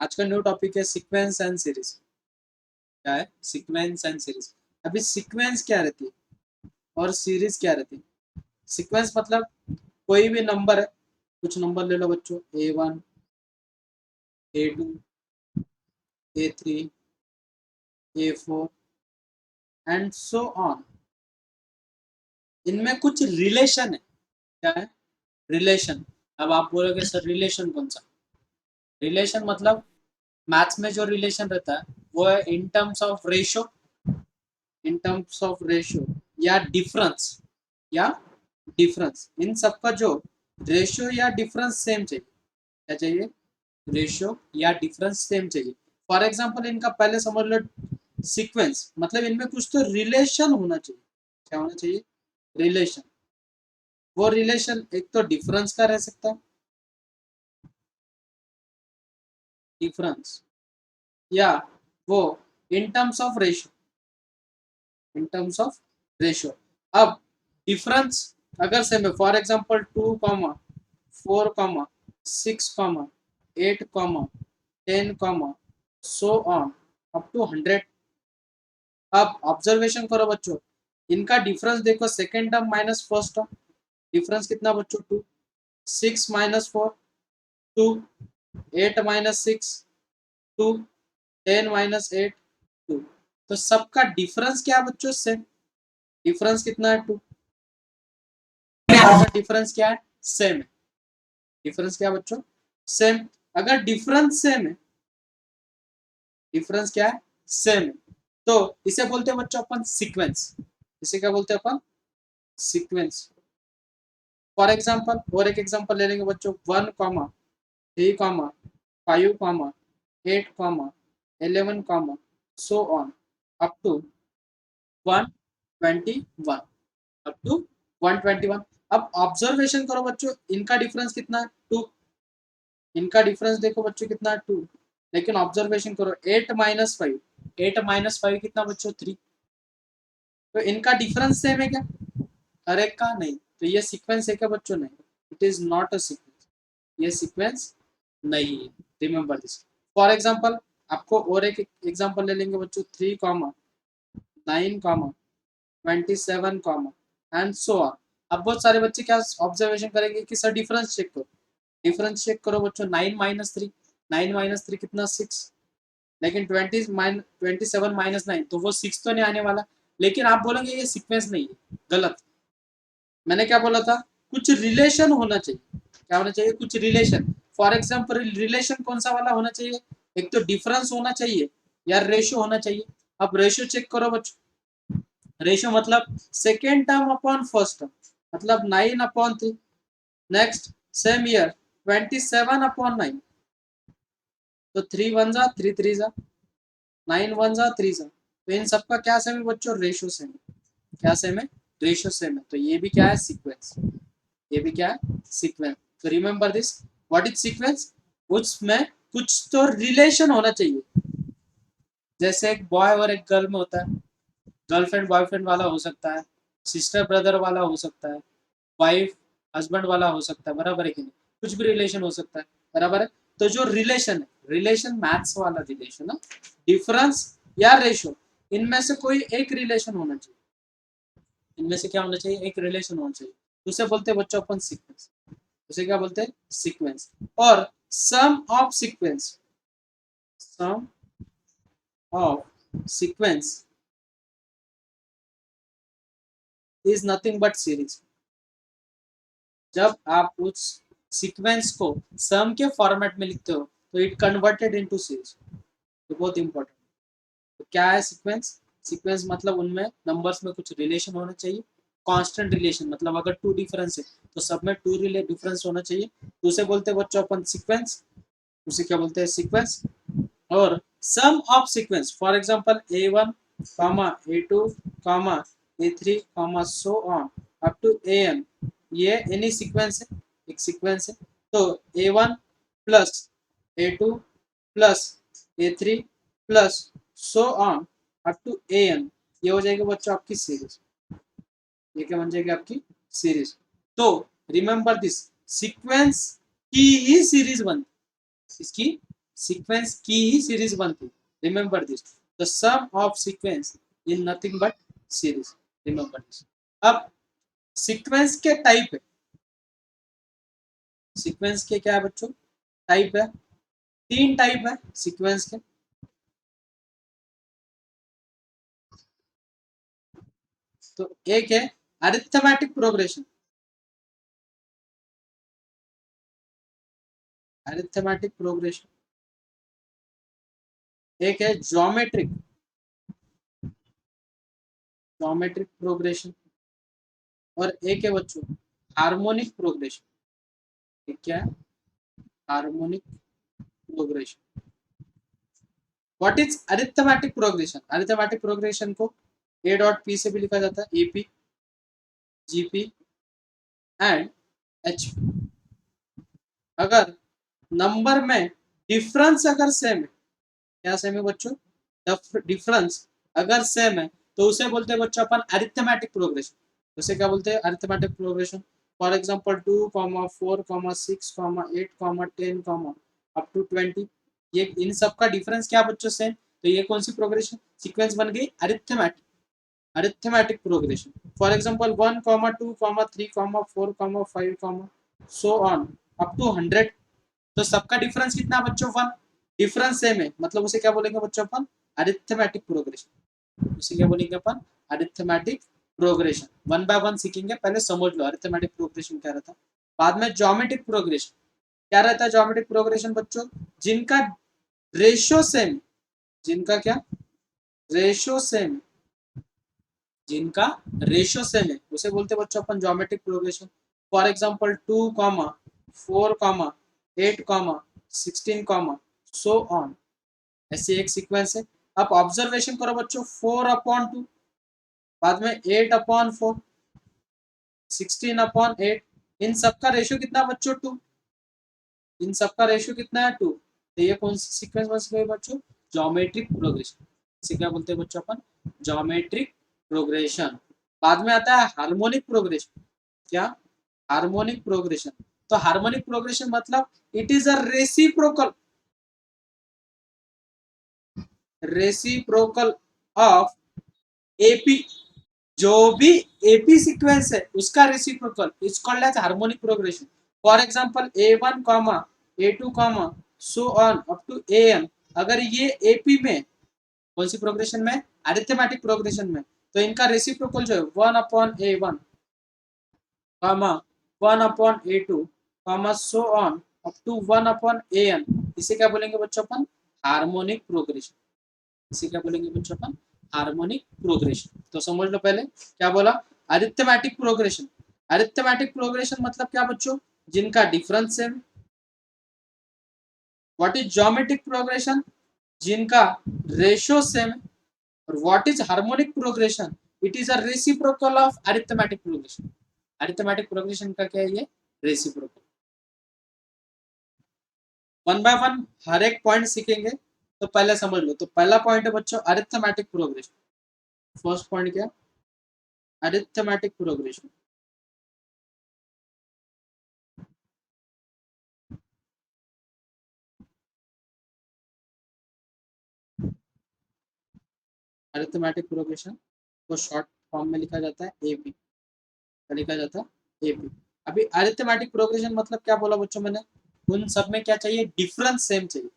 आज का new topic है सीक्वेंस एंड सीरीज। क्या है सीक्वेंस एंड सीरीज? अभी सीक्वेंस क्या रहती है और सीरीज क्या रहती है? सीक्वेंस मतलब कोई भी नंबर है, कुछ नंबर ले लो बच्चों, A1, A2, A3, A4 and so on. इनमें कुछ रिलेशन है। क्या है? रिलेशन। अब आप बोलोगे सर रिलेशन कौन सा? रिलेशन मतलब मैथ्स में जो रिलेशन रहता है वो है इन terms of ratio, in terms of ratio या डिफरेंस, या डिफरेंस। इन सबका जो रेशियो या डिफरेंस सेम चाहिए। क्या चाहिए? रेशियो या डिफरेंस सेम चाहिए। फॉर एग्जांपल इनका पहले समझ लो सीक्वेंस, मतलब इनमें कुछ तो रिलेशन होना चाहिए। क्या होना चाहिए? रिलेशन। वो रिलेशन एक तो डिफरेंस का रह सकता है, डिफरेंस, या वो in terms of ratio, in terms of ratio. अब डिफरेंस अगर सेम है, for example 2, 4, 6, 8, so on up to 100। अब ऑब्जर्वेशन करो बच्चों, इनका डिफरेंस देखो, second term minus first term, difference कितना बच्चों? 2। 6 - 4 2, 8 - 6 2, 10 - 8 2। तो सबका डिफरेंस क्या है बच्चों? सेम। डिफरेंस कितना है? 2। डिफरेंस क्या है? सेम है। डिफरेंस क्या है बच्चों? सेम। अगर डिफरेंस सेम है, डिफरेंस क्या है? सेम है, तो इसे बोलते हैं बच्चों अपन सीक्वेंस। इसे क्या बोलते हैं अपन? सीक्वेंस। फॉर एग्जाम्पल और एक एग्जाम्पल ले लेंगे बच्चों, 1, 3, 5, 8, so on up to 121, up to 121। अब ऑब्जर्वेशन करो बच्चों, इनका डिफरेंस कितना है? 2। इनका डिफरेंस देखो बच्चों कितना है? 2। लेकिन ऑब्जर्वेशन करो, 8 - 5, 8 - 5 कितना बच्चों? 3। तो इनका डिफरेंस सेम है क्या? हर एक का नहीं। तो ये सीक्वेंस है क्या बच्चों? नहीं, it is not a sequence. ये सीक्वेंस नहीं है। Remember this. फॉर एग्जाम्पल आपको और एक एग्जाम्पल ले लेंगे बच्चों, 3, 9, 27, एंड सो ऑन। अब बहुत सारे बच्चे क्या ऑब्जर्वेशन करेंगे कि सर डिफरेंस चेक करो। डिफरेंस चेक करो बच्चों, 9 - 3, 9 - 3 कितना? 6। लेकिन 27 - 9, तो वो 6 तो नहीं आने वाला। लेकिन आप बोलेंगे ये सीक्वेंस नहीं है, गलत। मैंने क्या बोला था? कुछ रिलेशन होना चाहिए। क्या होना चाहिए? कुछ रिलेशन। फॉर एग्जाम्पल रिलेशन कौन सा वाला होना चाहिए? एक तो डिफरेंस होना चाहिए या रेशियो होना चाहिए। अब रेशियो चेक करो बच्चों। रेशियो मतलब second term upon first term, मतलब 9/3। नेक्स्ट सेम ईयर 27/9, तो 3 × 1 = 3, 3 × 9 × 1 = 3। तो इन सबका क्या सेम है बच्चों? रेशियो सेम है। क्या सेम है? रेशियो सेम है। तो ये भी क्या है? सीक्वेंस। ये भी क्या है? सीक्वेंस। तो remember this, what is sequence? उसमें कुछ तो रिलेशन होना चाहिए। जैसे एक बॉय और एक गर्ल में होता है, गर्लफ्रेंड बॉयफ्रेंड वाला हो सकता है, सिस्टर ब्रदर वाला हो सकता है, वाइफ हस्बैंड वाला हो सकता है, बराबर है कि नहीं? कुछ भी रिलेशन हो सकता है, बराबर है। तो जो रिलेशन है, रिलेशन मैथ्स वाला रिलेशन है, डिफरेंस या रेशो, इनमें से कोई एक रिलेशन होना चाहिए। इनमें से क्या होना चाहिए? एक रिलेशन होना चाहिए। उसे बोलते हैं बच्चों अपन सीक्वेंस। उसे क्या बोलते हैं? सीक्वेंस। और sum of sequence, sum of sequence is nothing but series. जब आप उस सीक्वेंस को सम के फॉर्मेट में लिखते हो तो इट कन्वर्टेड इनटू सीरीज। तो बहुत इंपॉर्टेंट। तो क्या है सीक्वेंस? सीक्वेंस मतलब उनमें नंबर्स में कुछ रिलेशन होना चाहिए, कांस्टेंट रिलेशन। मतलब अगर 2 डिफरेंस है तो सब में 2 डिफरेंस होना चाहिए, तो उसे बोलते हैं बच्चों अपन सीक्वेंस। उसे क्या बोलते हैं? सीक्वेंस। और sum of sequence, for example A1, A2, A3, so on up to An, ये एनी सीक्वेंस है, एक सीक्वेंस है। तो A1 plus A2 plus A3 plus so on up to An, ये हो जाएगा बच्चों आपकी सीरीज। ये क्या बन जाएगी? आपकी सीरीज। तो रिमेंबर दिस, सीक्वेंस की ही सीरीज बनती, इसकी सीक्वेंस की ही सीरीज बनती, remember this, the sum of sequence in nothing but series, remember this. अब सीक्वेंस के टाइप है, सीक्वेंस के क्या है बच्चों, टाइप है, तीन टाइप है सीक्वेंस के। तो एक है अरिथमेटिक प्रोग्रेशन, अरिथमेटिक प्रोग्रेशन, एक है ज्योमेट्रिक, ज्योमेट्रिक प्रोग्रेशन, और एक है बच्चों हार्मोनिक प्रोग्रेशन। ठीक, क्या है harmonic progression. What is arithmetic progression, arithmetic progression को ए डॉट पी से भी लिखा जाता है, एपी, जीपी एंड एचपी। अगर नंबर में डिफरेंस अगर सेम है, क्या सेम है बच्चों, डिफरेंस अगर सेम है तो उसे बोलते हैं बच्चों अपन अरिथमेटिक प्रोग्रेशन। उसे क्या बोलते हैं, arithmetic progression. For example 2,4,6,8,10,10 up to 20, ये इन सब का डिफरेंस क्या बच्चों सेम, तो ये कौन सी प्रोग्रेशन सीक्वेंस बन गई, arithmetic, arithmetic progression. For example 1,2,3,4,5 so on up to 100, तो सबका डिफरेंस कितना बच्चों, 1, डिफरेंस सेम है, मतलब उसे क्या बोलेंगे बच्चों अपन, अरिथमेटिक प्रोग्रेशन। उसे क्या बोलेंगे अपन, arithmetic progression. One by one सीखेंगे, पहले समझ लो अरिथमेटिक प्रोग्रेशन क्या रहता है। बाद में ज्योमेट्रिक प्रोग्रेशन क्या रहता है, ज्योमेट्रिक प्रोग्रेशन बच्चों जिनका रेशियो सेम, जिनका क्या रेशियो सेम, जिनका रेशियो सेम है उसे बोलते हैं बच्चों अपन geometric progression. For example 2,4,8,16, so on, ऐसे एक सीक्वेंस है। अब ऑब्जर्वेशन करो बच्चों, 4/2, बाद में 8/4, 16/8, इन सबका रेशियो कितना बच्चों, 2, इन सबका रेशियो कितना है, 2। तो ये कौन सी सीक्वेंस बन गई बच्चों, ज्योमेट्रिक प्रोग्रेशन। इसे क्या बोलते हैं बच्चों अपन, ज्योमेट्रिक प्रोग्रेशन। बाद में आता है हार्मोनिक प्रोग्रेशन। क्या, हार्मोनिक प्रोग्रेशन। तो हार्मोनिक प्रोग्रेशन मतलब it is a reciprocal of AP, जो भी एपी सीक्वेंस है उसका reciprocal is called as harmonic progression. For example A1 comma A2 comma so on up to AN, अगर ये AP में कौन सी प्रोग्रेशन में, अरिथमेटिक प्रोग्रेशन में, तो इनका रेसिप्रोकल जो है 1/A1 comma 1/A2 comma so on up to 1/AN, इसे क्या बोलेंगे बच्चों अपन, हार्मोनिक प्रोग्रेशन। इसे क्या बोलेंगे बच्चों अपन, हार्मोनिक प्रोग्रेशन। तो समझ लो पहले क्या बोला, अरिथमेटिक प्रोग्रेशन, अरिथमेटिक प्रोग्रेशन मतलब क्या बच्चों, जिनका difference same. What is geometric progression, जिनका रेशियो सेम। और what is harmonic progression, it is a reciprocal of arithmetic progression. Arithmetic progression का क्या है ये, रेसिप्रोकल। वन बाय वन हर एक पॉइंट सीखेंगे, तो पहले समझ लो। तो पहला पॉइंट है बच्चों अरिथमेटिक प्रोग्रेशन। फर्स्ट पॉइंट क्या, अरिथमेटिक प्रोग्रेशन। अरिथमेटिक प्रोग्रेशन को शॉर्ट फॉर्म में लिखा जाता है एपी, लिखा जाता है एपी। अभी अरिथमेटिक प्रोग्रेशन मतलब क्या बोला बच्चों मैंने, उन सब में क्या चाहिए, डिफरेंस सेम चाहिए।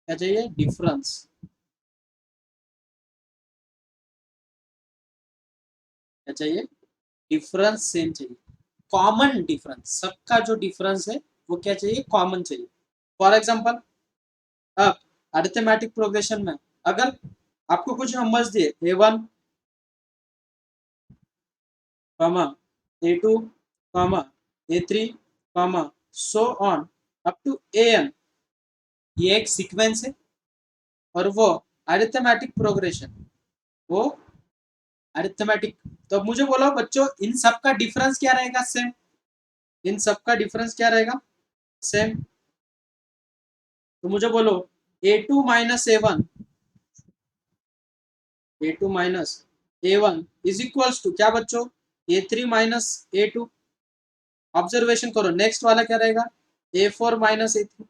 क्या चाहिए, डिफरेंस, क्या चाहिए, डिफरेंस सेम चाहिए, कॉमन डिफरेंस, सबका जो डिफरेंस है वो क्या चाहिए, कॉमन चाहिए। फॉर एग्जांपल अब अरिथमेटिक प्रोग्रेशन में अगर आपको कुछ नंबर्स दिए A1 comma A2 comma A3 comma so on up to AN, ये एक सीक्वेंस है और वो अरिथमेटिक प्रोग्रेशन, वो अरिथमेटिक। तो मुझे बोलो बच्चों इन सब का डिफरेंस क्या रहेगा, सेम, इन सब का डिफरेंस क्या रहेगा, सेम। तो मुझे बोलो A2 minus A1 is equals to क्या बच्चों, A3 माइनस A2। ऑब्जर्वेशन करो नेक्स्ट वाला क्या रहेगा, A4 minus A3।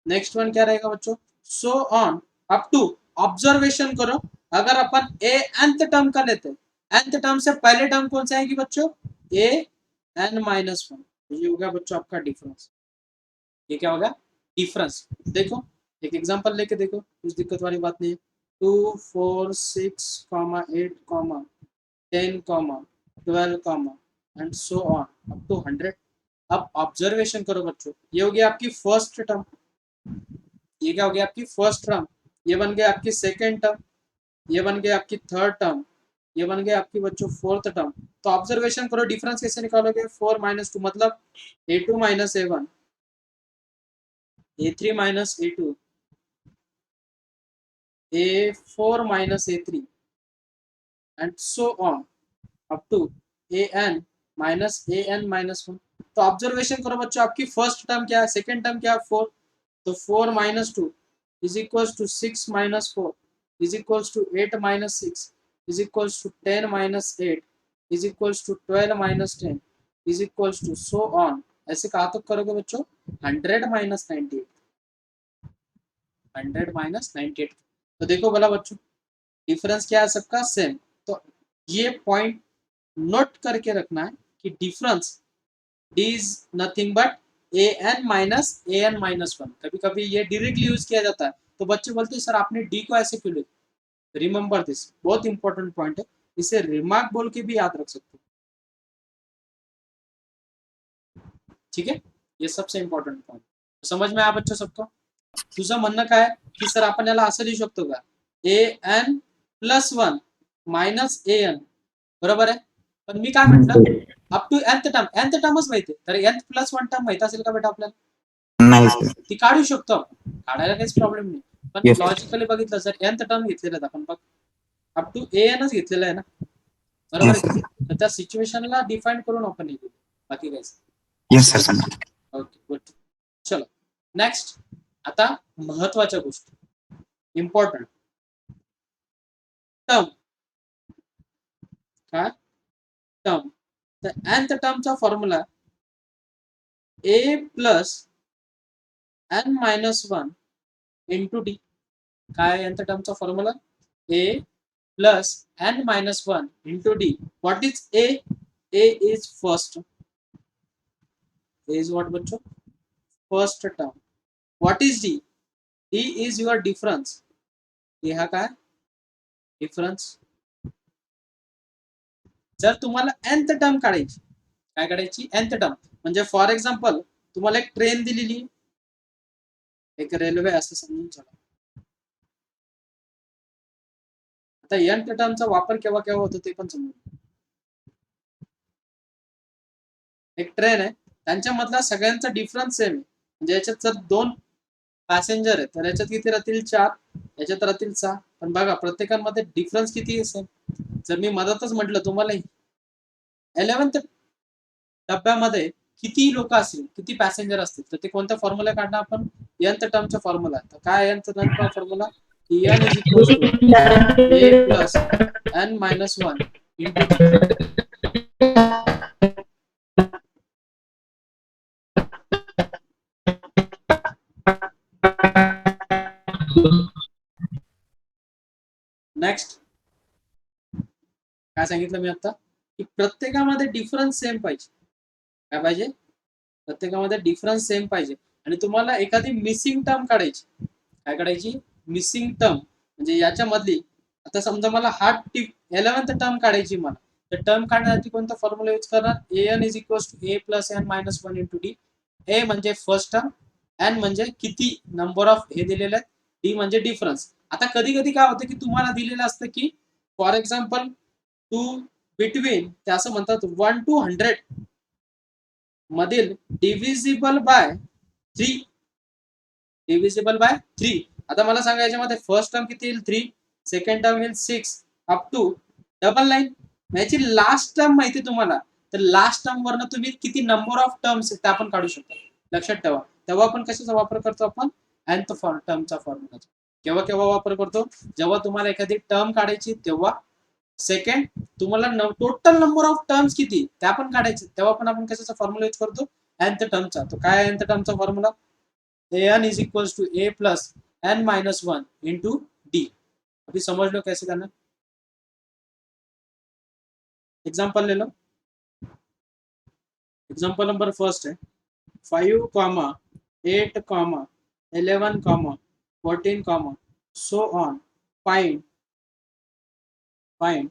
Next one क्या रहेगा बच्चों, so on up to, observation करो, अगर अपन ए nth टर्म का लेते हैं, nth टर्म से पहले टर्म कौन सा आएगी बच्चों, ए n माइनस वन, ये हो गया बच्चों आपका डिफरेंस। ये क्या होगा, डिफरेंस। देखो एक एग्जांपल लेके देखो, कुछ दिक्कत वाली बात नहीं है। 2 4 6 8 10 12 and so on up to 100। अब ऑब्जर्वेशन करो बच्चों, ये हो गया आपकी फर्स्ट टर्म, ये क्या हो गया आपकी फर्स्ट टर्म, ये बन गया आपकी सेकेंड टर्म, ये बन गया आपकी थर्ड टर्म, ये बन गया आपकी बच्चों फोर्थ टर्म। तो ऑब्जर्वेशन करो, डिफरेंस कैसे निकालोगे, 4 माइनस 2 मतलब a2 minus a1, a3 minus a2, a4 minus a3 and so on up to an minus an minus 1। तो ऑब्जर्वेशन करो बच्चों, आपकी फर्स्ट टर्म क्या है, सेकेंड टर्म क्या है 4, तो 4 minus 2 is equals to 6 minus 4 is equals to 8 minus 6 is equals to 10 minus 8 is equals to 12 minus 10 is equals to so on. ऐसे कहा तक करोगे बच्चों, 100 माइनस 98, 100 माइनस 98। तो देखो बोला बच्चों, डिफरेंस क्या है सबका सेम। तो ये पॉइंट नोट करके रखना है कि difference is nothing but an minus an minus 1। कभी कभी ये डायरेक्टली यूज किया जाता है, तो बच्चे बोलते हैं सर आपने d को ऐसे क्यों लिखा। रिमेंबर दिस, बहुत इंपॉर्टेंट पॉइंट है, इसे रिमार्क बोल के भी याद रख सकते हो, ठीक है। ये सबसे इंपॉर्टंट पॉइंट समझ में आया बच्चों सबको। तुझं म्हणणं काय की सर आपण याला असं लिहू शकतो का, an प्लस 1 मायनस an, बरोबर आहे। पण मी काय म्हटलं, up to nth term, nth टर्मच माहिती आहे, तर nth प्लस 1 टर्म माहित असेल का बेटा आपल्याला, नाही सर. ती काढू शकतो आपण, काढायला काहीच प्रॉब्लेम नाही, पण Yes, sir. लॉजिकली बघितलं जर nth टर्म घेतलेलं आहे आपण बघ, अप टू anच घेतलेलं आहे ना, बरोबर Yes, आहे sir. की? तर त्या सिच्युएशनला डिफाईन करून आपण लिहितो, बाकी काहीच। Yes, sir. समजलं. ओके गुड, चलो नेक्स्ट। आता महत्वाच्या गोष्टी, इम्पॉर्टंट टर्म, काय टर्म, तर nth टर्मचा formula a plus n minus 1 into d. काय nth टर्मचा formula, a plus n minus 1 into d. What is a, a is first, a is what बच्चों, first term. What is d, d is your difference, d हा काय difference. जर तुम्हाला nth term काढायची, काय काढायची nth टर्म, म्हणजे for example तुम्हाला एक ट्रेन दिलेली, एक रेल्वे असं समजून चला। आता nth टर्मचा वापर केव्हा केव्हा होतो ते पण समजून, एक ट्रेन आहे त्यांच्यामधला सगळ्यांचा डिफरन्स सेम आहे, म्हणजे याच्यात जर 2 पॅसेंजर आहेत तर याच्यात किती राहतील 4, याच्यात राहतील 6, पण बघा प्रत्येकामध्ये डिफरन्स किती आहे सेम। जर मी मधातच म्हटलं तुम्हाला 11th डब्यामध्ये किती लोक असतील, किती पॅसेंजर असतील, तर ते कोणत्या फॉर्म्युला काढणार आपण, nth टर्मचा फॉर्म्युला। तर काय nth टर्मचा formula, n is equal to a plus n minus 1 into d. Next काय सांगितलं मी आता, की प्रत्येकामध्ये डिफरन्स सेम पाहिजे, काय पाहिजे, प्रत्येकामध्ये डिफरन्स सेम पाहिजे। आणि तुम्हाला एखादी मिसिंग टर्म काढायची, काय काढायची, मिसिंग टर्म, म्हणजे याच्यामधली, आता समजा मला हा 11th टर्म काढायची मला, तर टर्म काढण्यासाठी कोणता फॉर्म्युला यूज करणार, an is equal to a plus n minus 1 into d. a म्हणजे फर्स्ट टर्म, n म्हणजे किती नंबर ऑफ हे दिलेले आहेत, d म्हणजे डिफरन्स। आता कधी कधी काय होतं की तुम्हाला दिलेलं असतं की फॉर एक्झाम्पल टू बिटवीन, ते असं म्हणतात 1 to 100 मधील डिव्हिजिबल बाय 3, डिव्हिजिबल बाय 3। आता मला सांगा याच्यामध्ये फर्स्ट टर्म किती येईल 3, सेकंड टर्म येईल 6 अप टू 99। याची लास्ट टर्म माहिती तुम्हाला, तर लास्ट टर्म वरनं तुम्ही किती नंबर ऑफ टर्म्स ते आपण काढू शकता, लक्षात ठेवा। तेव्हा आपण कशाचा वापर करतो, आपण nth टर्मचा फॉर्म्युलाचा केव्हा केव्हा वापर करतो, जेव्हा तुम्हाला एखादी टर्म काढायची तेव्हा, सेकंड तुम्हाला टोटल नंबर ऑफ टर्म्स किती त्या आपण काढायचे तेव्हा पण आपण कशाचा फॉर्म्युला यूज करतो, nth टर्मचा। तो काय nth टर्मचा formula, a n is equals to a plus n minus one into d. अभी समझ लो कैसे करना। एग्जाम्पल ले लो। एग्जाम्पल नंबर फर्स्ट है 5 comma 8 comma 11 comma 14 comma so on find find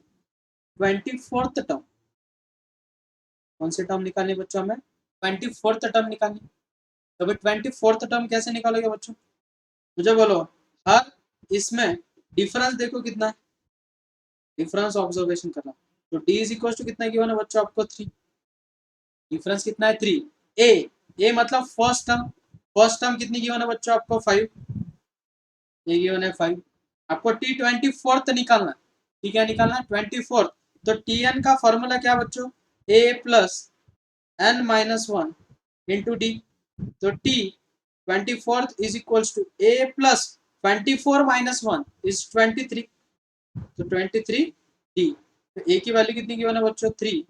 24th term. कौन सी टर्म निकालनी बच्चों हमें? 24th टर्म निकालनी। तो भाई 24th टर्म कैसे निकालोगे बच्चों? मुझे बोलो। हर इसमें डिफरेंस देखो कितना है, डिफरेंस ऑब्जर्वेशन करना। तो डी इज इक्वल टू कितना गिवन है बच्चों आपको? 3। डिफरेंस कितना है? 3। ए मतलब फर्स्ट टर्म कितनी गिवन है बच्चों आपको? 5। ये गिवन है 5। आपको टी 24th निकालना। टी क्या निकालना? 24th। तो टी एन का फॉर्मूला क्या बच्चों? A plus n minus one into d. तो t 24th is equals to a plus 24 minus one is 23। तो 23 डी। तो ए की वैल्यू कितनी गिवन है बच्चों? 3।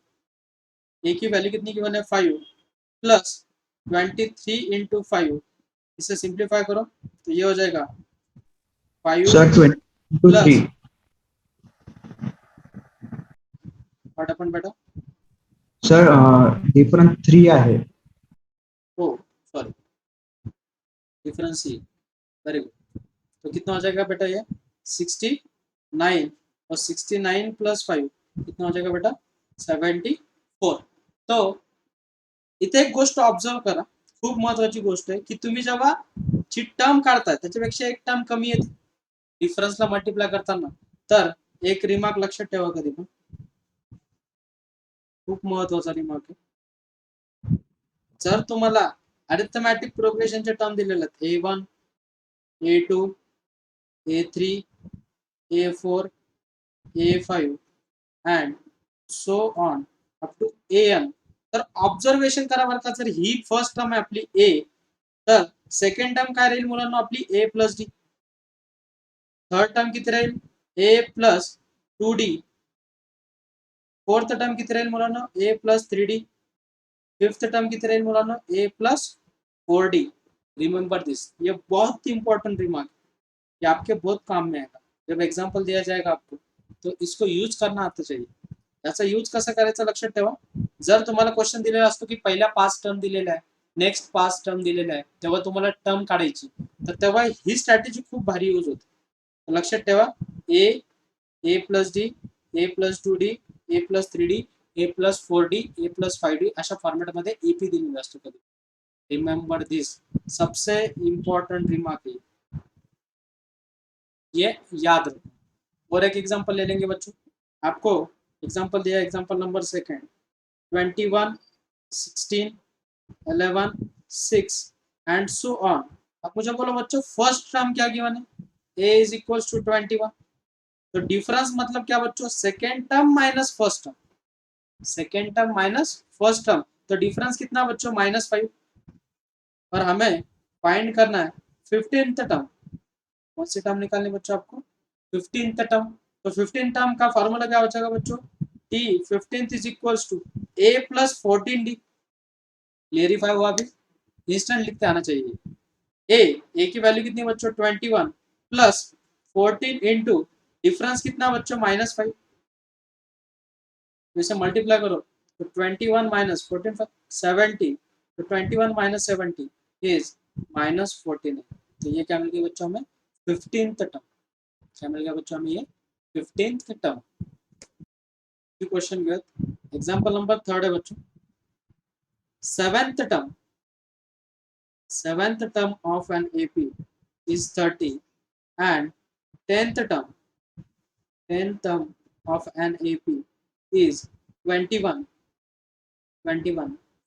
ए की वैल्यू कितनी गिवन है? 5 प्लस 23 इंटू 5। इसे सिंप्लीफाई करो तो ये हो जाएगा 5 सर 22 प्लस 3 व्हाट अपन बेटा? सर डिफरेंस 3 आहे. Oh sorry, difference see. Very good. तो कितना हो जाएगा बेटा ये? 69 और 69 प्लस 5 कितना हो जाएगा बेटा? 74। तो इथे एक गोष्ट ऑब्झर्व करा, खूप महत्वाची गोष्ट आहे की तुम्ही जेव्हा ची टर्म काढताय त्याच्यापेक्षा एक टर्म कमी येते डिफरन्सला मल्टिप्लाय करताना, तर एक रिमार्क लक्षात ठेवा कधी पण, खूप महत्वाचा रिमार्क आहे। जर तुम्हाला अरिथमॅटिक प्रोग्रेशनचे टर्म दिलेले आहेत A1 A2 A3 A4 A5 and so on up to AN, तर ऑब्झर्वेशन करा बरं का, जर ही फर्स्ट टर्म आहे आपली ए, तर सेकंड टर्म काय राहील मुलांना? आपली ए प्लस डी। थर्ड टर्म किती राहील? ए प्लस 2D। फोर्थ टर्म किती राहील मुलांना? A plus 3D। Fifth term किती रहेगी मुलाना? ए प्लस 4D। रिमेंबर दिस, ये बहुत इंपॉर्टेंट रिमार्क, ये आपके बहुत काम में आएगा जब एग्जाम्पल दिया जाएगा आपको, तो इसको यूज करना आता चाहिए। याचा यूज कसा करायचा लक्षात ठेवा। जर तुम्हाला क्वेश्चन दिलेला असतो की पहिल्या 5 टर्म दिलेल्या आहे, नेक्स्ट 5 टर्म दिलेल्या आहे, तेव्हा तुम्हाला टर्म काढायची, तर तेव्हा ही स्ट्रॅटेजी खूप भारी यूज होते। लक्षात ठेवा, ए प्लस डी, ए प्लस 2D, ए प्लस 3D, ए प्लस 4D, ए प्लस 5D अशा फॉर्मॅटमध्ये एपी दिलेला असतो कधी। रिमेंबर दिस, सबसे इंपॉर्टेंट रिमार्क है, ये याद रखो। और एक एग्जांपल ले लेंगे बच्चों, आपको एग्जांपल दिया, एग्जांपल नंबर सेकंड 21 16 11 6 एंड सो ऑन। अब मुझे बोलो बच्चों फर्स्ट टर्म क्या गिवन है? a is equal to 21। तो डिफरेंस मतलब क्या बच्चों? Second term minus first term, second term minus first term. तो डिफरेंस कितना बच्चों? -5। और हमें फाइंड करना है 15th टर्म। कौन सी टर्म निकालनी बच्चों आपको? 15th term. तो 15th टर्म का फॉर्मूला क्या हो जाएगा बच्चों? T 15th is equals to a plus 14D। Clarify हुआ? अभी इंस्टेंट लिखते आना चाहिए। ए की वैल्यू कितनी बच्चों? 21 प्लस 14 इंटू डिफरेंस कितना बच्चों? -5। तो इसे मल्टीप्लाई करो तो 21 माइनस 14 70। तो 21 माइनस 70 इज -14 है। तो ये क्या मिल गया बच्चों हमें? 15th term. क्या मिल गया बच्चों हमें? ये 15th टर्म। क्वेश्चन गया। एग्जांपल नंबर थर्ड है बच्चों, seventh term of an AP is 30 and 10th term of an AP is 21।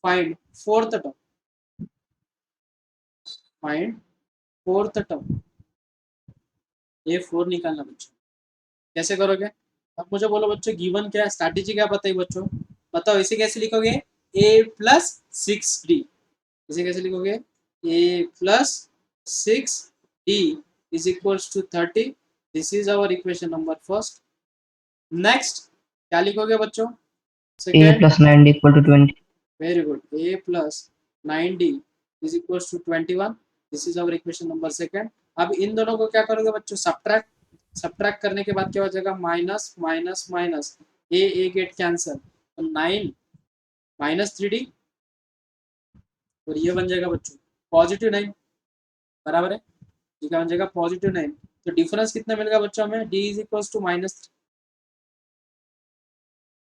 find fourth term, find fourth term। ये 4 निकालना बच्चों, कैसे करोगे? अब मुझे बोलो बच्चों गिवन क्या है, स्ट्रैटेजी क्या बताइए बच्चों, बताओ। इसे कैसे लिखोगे? a plus 6D। इसे कैसे लिखोगे? a plus 6D is equals to 30। This is our equation number first. Next क्या लिखोगे बच्चों? A second. plus 9 equal to 20. Very good, a plus 9D is equals to 21। This is our equation number second. अब इन दोनों को क्या करोगे बच्चों, सब्ट्रैक्ट करने के बाद क्या हो जाएगा, माइनस माइनस माइनस, ए गेट कैंसिल, तो 9 माइनस 3d, और ये बन जाएगा बच्चों पॉजिटिव 9, बराबर है, ये क्या बन जाएगा पॉजिटिव 9। तो डिफरेंस कितना मिलेगा बच्चों हमें, d is equal to -3,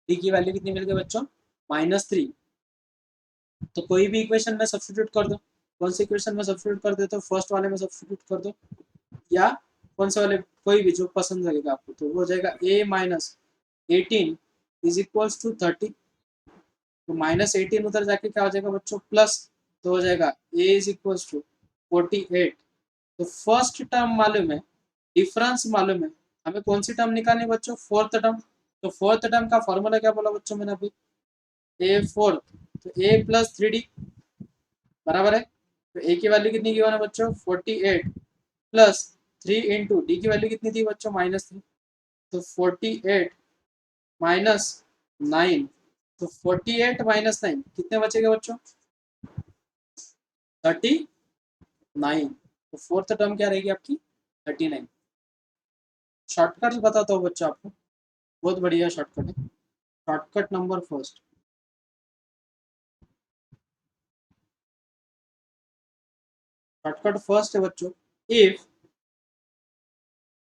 d की वैल्यू कितनी मिल गई बच्चों, -3। तो कोई भी इक्वेशन में सब्स्टिट्यूट कर दो, कौन सी इक्वेशन में सब्स्टिट्यूट कर देते हो, फर्स्ट वाले में सब्स्टिट्यूट कर दो, या कौन से वाले, कोई भी जो पसंद लगेगा आपको, तो वो हो जाएगा a minus 18 is equals to 30, तो -18 उधर जाके क्या हो जाएगा बच्चों प्लस, तो हो जाएगा a इज इक्वल्स टू 48। तो फर्स्ट टर्म मालूम है, डिफरेंस मालूम है, हमें कौन सी टर्म निकालनी है बच्चों, फोर्थ टर्म। तो फोर्थ टर्म का फॉर्मूला क्या बोला बच्चों मैंने अभी, ए फोर्थ, तो a प्लस 3d, बराबर है, तो a की वैल्यू कितनी गिवन है बच्चों 48 प्लस 3 इंटू डी की वैल्यू कितनी थी बच्चों -3, तो 48 माइनस 9, तो 48 माइनस 9 कितने बचेगा बच्चों 39। तो फोर्थ टर्म क्या रहेगी आपकी 39। शॉर्टकट बताता हूँ बच्चों आपको, बहुत बढ़िया शॉर्टकट है, shortcut number first, shortcut first है बच्चों, इफ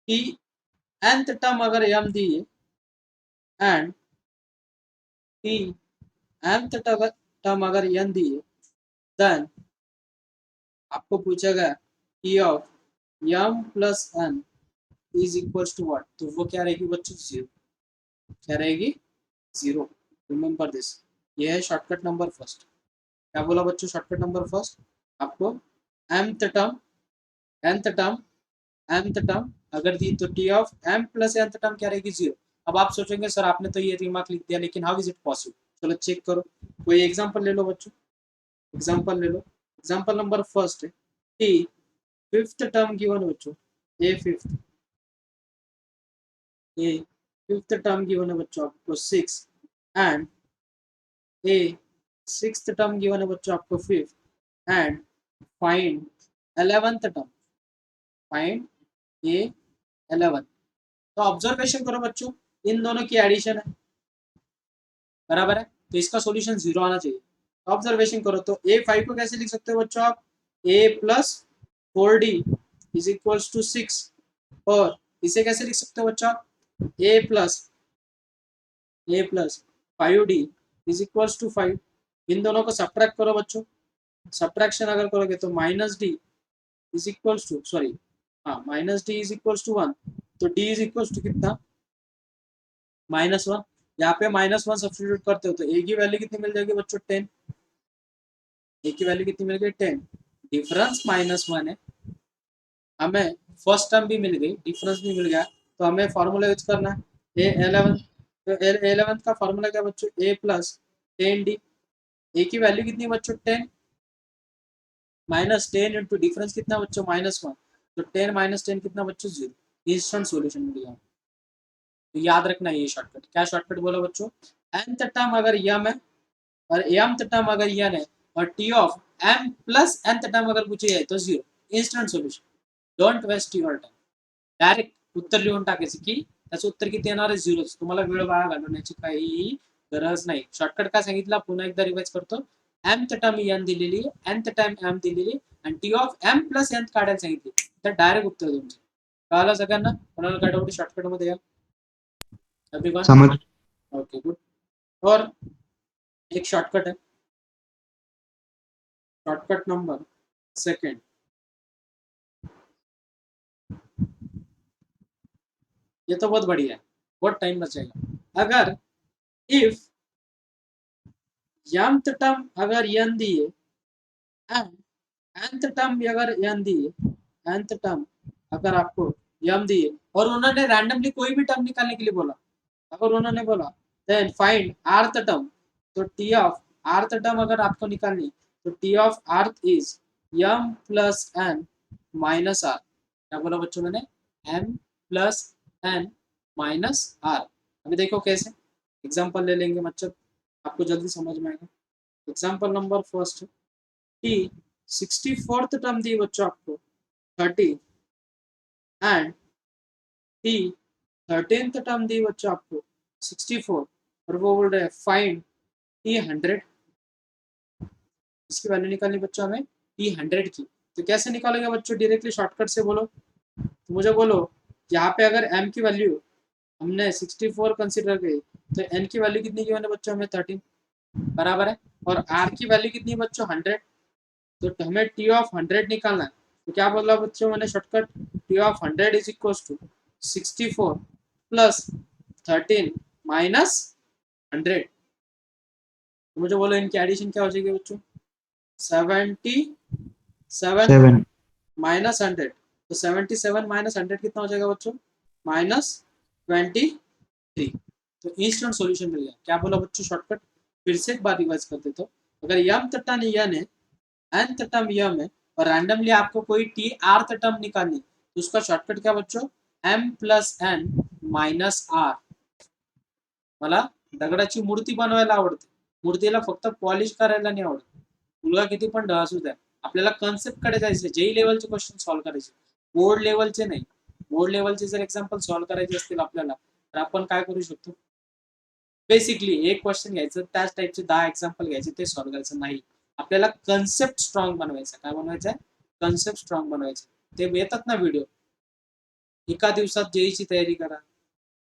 की nth टर्म अगर m दी है एंड की nth टर्म अगर n दी है, देन आपको पूछेगा p of m plus n is equal to what, तो वो क्या रहेगी बच्चों 0, क्या रहेगी 0। रिमेंबर दिस, ये है शॉर्टकट नंबर फर्स्ट। क्या बोला बच्चों शॉर्टकट नंबर फर्स्ट, आपको mth term nth term nth term अगर दी तो t of m plus nth term क्या रहेगी 0। अब आप सोचेंगे सर आपने तो ये रिमार्क लिख दिया, लेकिन हाउ इज इट पॉसिबल, चलो चेक करो, कोई एग्जांपल ले लो बच्चों, एग्जांपल ले लो, एग्जांपल नंबर फर्स्ट है t फिफ्थ टर्म गिवन बच्चों, a फिफ्थ टर्म गिवन है बच्चों आपको 6 and a sixth term given है बच्चों आपको 5 and find 11th term, find a 11। तो ऑब्जर्वेशन करो बच्चों, इन दोनों की एडिशन है, बराबर है, तो इसका सॉल्यूशन 0 आना चाहिए। ऑब्जर्वेशन करो तो a5 को कैसे लिख सकते हो बच्चों आप, a plus 4d is equal to 6, और इसे कैसे लिख सकते हो बच्चों आप, a plus 5d is equal to 5। इन दोनों को सब्ट्रैक्ट करो बच्चों, सब्ट्रैक्शन अगर करोगे तो -d is equal to, sorry हाँ -d इज इक्वल टू 1, तो d इज इक्वल टू कितना -1, यहाँ पे -1 सब्स्टिट्यूट करते हो तो a की वैल्यू कितनी मिल जाएगी बच्चों 10, a की वैल्यू कितनी मिल गई 10, डिफरेंस -1 है, हमें फर्स्ट टर्म भी मिल गई, डिफरेंस भी मिल गया, तो हमें फॉर्मूला यूज करना है a11, तो a11 का फॉर्मूला क्या बच्चों a प्लस 10d, a की वैल्यू कितनी बच्चों 10 -10 इंटू डिफरेंस कितना बच्चों -1, तो 10 -10 कितना बच्चों 0, इंस्टेंट सॉल्यूशन मिल गया। तो याद रखना ये शॉर्टकट, क्या शॉर्टकट बोला बच्चों, nth टर्म अगर m है और mth टर्म अगर n है और t of m plus nth term अगर पूछे जाए तो 0, instant solution, don't waste your time, direct उत्तर लिहून टाकायचं की त्याचं उत्तर किती येणार आहे 0, तुम्हाला वेळ वाया घालवण्याची काही गरज नाही। शॉर्टकट काय सांगितलं पुन्हा एकदा रिवाइज करतो, mth टर्म n दिलेली, nth टर्म m दिलेली आणि t of m plus n काढायला सांगितली, तर डायरेक्ट उत्तर तुमचं कळालं सगळ्यांना, कोणाला काय डाऊट शॉर्टकट मध्ये या एवरीवन, समझ। Okay good. और एक शॉर्टकट है, शॉर्टकट नंबर सेकंड, ये तो बहुत बढ़िया है, बहुत टाइम बचेगा। अगर इफ mth टर्म अगर n दिए एंड nth टर्म अगर n दिए, nth टर्म अगर आपको m दिए और उन्होंने रैंडमली कोई भी टर्म निकालने के लिए बोला, अगर उन्होंने बोला देन फाइंड rth टर्म, तो t ऑफ rth टर्म अगर आपको निकालनी तो t of rth is m plus n minus r, क्या बोला बच्चों मैंने, m plus n minus r। अभी देखो कैसे, एग्जांपल ले लेंगे बच्चों, आपको जल्दी समझ में आएगा। Example number first, t 64th term दी बच्चों आपको 30 एंड टी 13th टर्म दी बच्चों आपको 64 और वो बोल रहे हैं फाइंड टी 100। इसकी वैल्यू निकालनी बच्चों हमें टी 100 की। तो कैसे निकालेंगे बच्चों? डायरेक्टली शॉर्टकट से बोलो। तो मुझे बोलो यहाँ पे अगर m की वैल्यू हमने 64 कंसिडर करी तो n की वैल्यू कितनी की बच्चों हमें 13 बराबर है, और r की वैल्यू कितनी बच्चों 100। तो हमें टी ऑफ 100 निकालना है। तो क्या बोला बच्चों मैंने shortcut, t of 100 is equal to 64 plus 13 minus 100। तो मुझे बोलो इनकी एडिशन क्या हो जाएगी बच्चों? 77 7 माइनस 100। तो 77 माइनस 100 कितना हो जाएगा बच्चों? -23। तो इंस्टेंट सॉल्यूशन मिल गया। क्या बोला बच्चों शॉर्टकट? फिर से एक बार रिवाइज कर देता हूँ। अगर यम तटन यन है, एन टर्म यम है और रैंडमली आपको कोई टी आर टर्म निकालनी, तो उसका शॉर्टकट क्या बच्चों? M plus n minus r. मला दगडाची मूर्ती बनवायला आवडते, मूर्तीला फक्त पॉलिश करायला नाही आवडत. मुलगा किती पण असू द्या, आपल्याला कन्सेप्ट कडे जायचं, जेई लेवलचे क्वेश्चन सॉल्व्ह करायचे, बोर्ड लेवलचे नाही. बोर्ड लेवलचे जर एक्झाम्पल सॉल्व्ह करायचे असतील आपल्याला, तर आपण काय करू शकतो? बेसिकली एक क्वेश्चन घ्यायचं, त्याच टाईपचे 10 एक्झाम्पल घ्यायचे, ते सॉल्व्ह करायचं नाही. आपल्याला कन्सेप्ट स्ट्रॉंग बनवायचा. काय बनवायचं आहे? कन्सेप्ट स्ट्रॉंग बनवायचं. ते येतात ना व्हिडिओ, एका दिवसात जेईची तयारी करा,